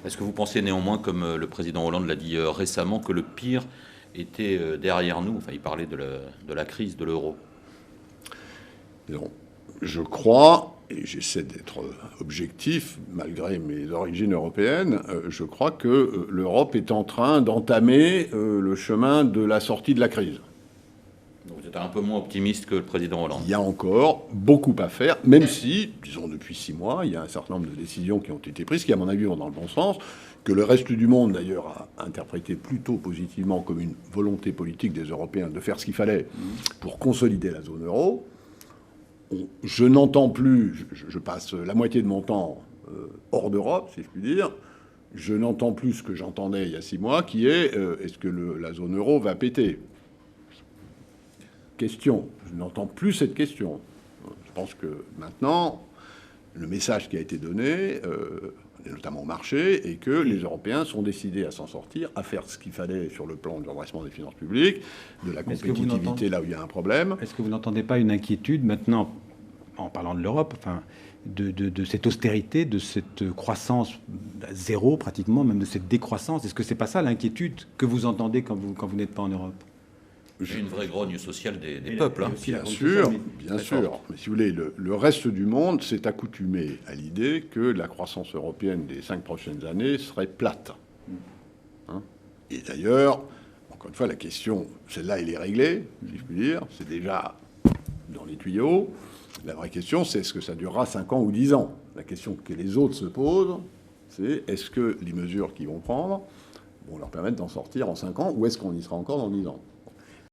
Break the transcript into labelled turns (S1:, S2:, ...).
S1: Est-ce que vous pensez néanmoins, comme le président Hollande l'a dit récemment, que le pire était derrière nous? Enfin, il parlait de la crise de l'euro.
S2: Non. Je crois, et j'essaie d'être objectif malgré mes origines européennes, je crois que l'Europe est en train d'entamer le chemin de la sortie de la crise.
S1: Donc vous êtes un peu moins optimiste que le président Hollande.
S2: Il y a encore beaucoup à faire, même si, disons depuis 6 mois, il y a un certain nombre de décisions qui ont été prises, qui à mon avis vont dans le bon sens, que le reste du monde d'ailleurs a interprété plutôt positivement comme une volonté politique des Européens de faire ce qu'il fallait pour consolider la zone euro. Je n'entends plus, je passe la moitié de mon temps hors d'Europe, si je puis dire, je n'entends plus ce que j'entendais il y a 6 mois, qui est est-ce que la zone euro va péter? Question. Je n'entends plus cette question. Je pense que maintenant, le message qui a été donné, notamment au marché, est que les Européens sont décidés à s'en sortir, à faire ce qu'il fallait sur le plan de redressement des finances publiques, de la compétitivité là où il y a un problème.
S3: Est-ce que vous n'entendez pas une inquiétude maintenant, en parlant de l'Europe, enfin, de cette austérité, de cette croissance à zéro pratiquement, même de cette décroissance? Est-ce que c'est pas ça l'inquiétude que vous entendez quand vous n'êtes pas en Europe?
S1: J'ai une vraie grogne sociale des peuples. Hein.
S2: Bien sûr, bien sûr. Mais si vous voulez, le reste du monde s'est accoutumé à l'idée que la croissance européenne des 5 prochaines années serait plate. Hein? Et d'ailleurs, encore une fois, la question, celle-là, elle est réglée, si je puis dire. C'est déjà dans les tuyaux. La vraie question, c'est est-ce que ça durera 5 ans ou 10 ans? La question que les autres se posent, c'est est-ce que les mesures qu'ils vont prendre vont leur permettre d'en sortir en 5 ans ou est-ce qu'on y sera encore dans 10 ans?